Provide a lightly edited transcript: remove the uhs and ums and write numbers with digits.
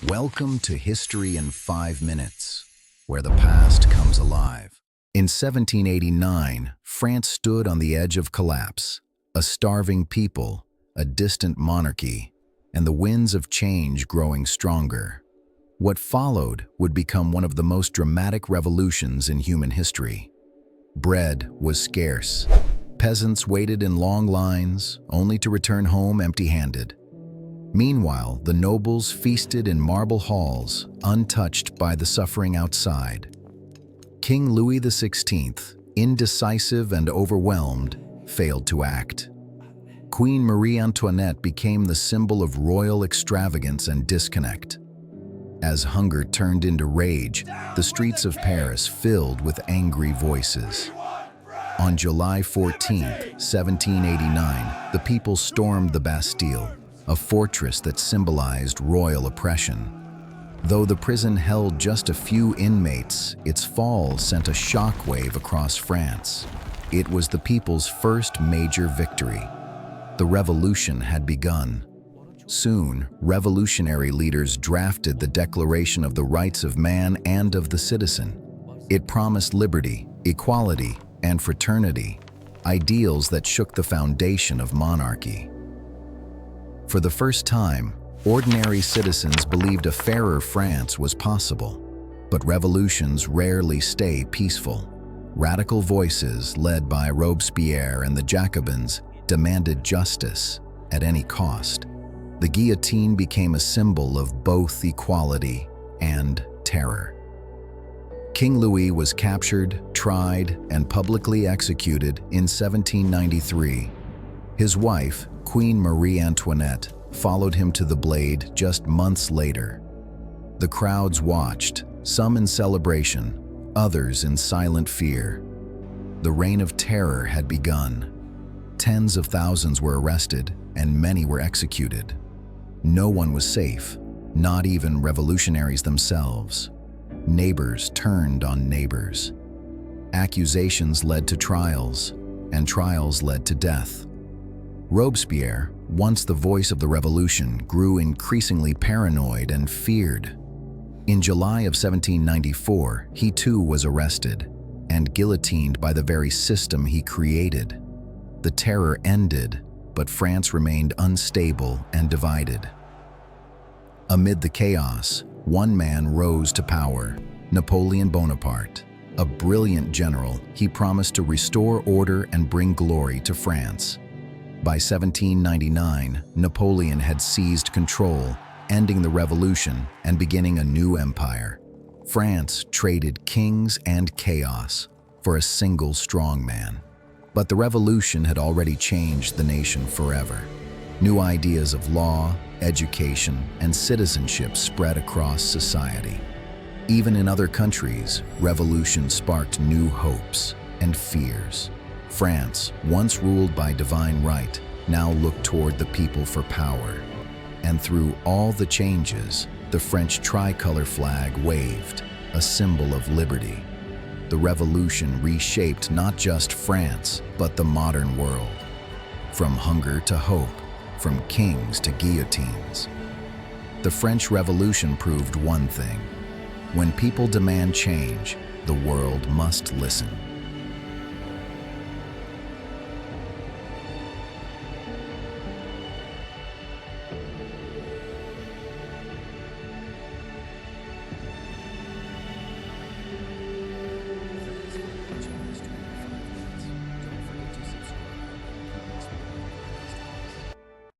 Welcome to History in 5 Minutes, where the past comes alive. In 1789, France stood on the edge of collapse, a starving people, a distant monarchy, and the winds of change growing stronger. What followed would become one of the most dramatic revolutions in human history. Bread was scarce. Peasants waited in long lines, only to return home empty-handed. Meanwhile, the nobles feasted in marble halls, untouched by the suffering outside. King Louis XVI, indecisive and overwhelmed, failed to act. Queen Marie Antoinette became the symbol of royal extravagance and disconnect. As hunger turned into rage, the streets of Paris filled with angry voices. On July 14, 1789, the people stormed the Bastille, a fortress that symbolized royal oppression. Though the prison held just a few inmates, its fall sent a shockwave across France. It was the people's first major victory. The revolution had begun. Soon, revolutionary leaders drafted the Declaration of the Rights of Man and of the Citizen. It promised liberty, equality, and fraternity, ideals that shook the foundation of monarchy. For the first time, ordinary citizens believed a fairer France was possible. But revolutions rarely stay peaceful. Radical voices, led by Robespierre and the Jacobins, demanded justice at any cost. The guillotine became a symbol of both equality and terror. King Louis was captured, tried, and publicly executed in 1793. His wife, Queen Marie Antoinette, followed him to the blade just months later. The crowds watched, some in celebration, others in silent fear. The reign of terror had begun. Tens of thousands were arrested, and many were executed. No one was safe, not even revolutionaries themselves. Neighbors turned on neighbors. Accusations led to trials, and trials led to death. Robespierre, once the voice of the revolution, grew increasingly paranoid and feared. In July of 1794, he too was arrested and guillotined by the very system he created. The terror ended, but France remained unstable and divided. Amid the chaos, one man rose to power, Napoleon Bonaparte. A brilliant general, he promised to restore order and bring glory to France. By 1799, Napoleon had seized control, ending the revolution and beginning a new empire. France traded kings and chaos for a single strong man. But the revolution had already changed the nation forever. New ideas of law, education, and citizenship spread across society. Even in other countries, revolution sparked new hopes and fears. France, once ruled by divine right, now looked toward the people for power. And through all the changes, the French tricolor flag waved, a symbol of liberty. The revolution reshaped not just France, but the modern world. From hunger to hope, from kings to guillotines. The French Revolution proved one thing: when people demand change, the world must listen.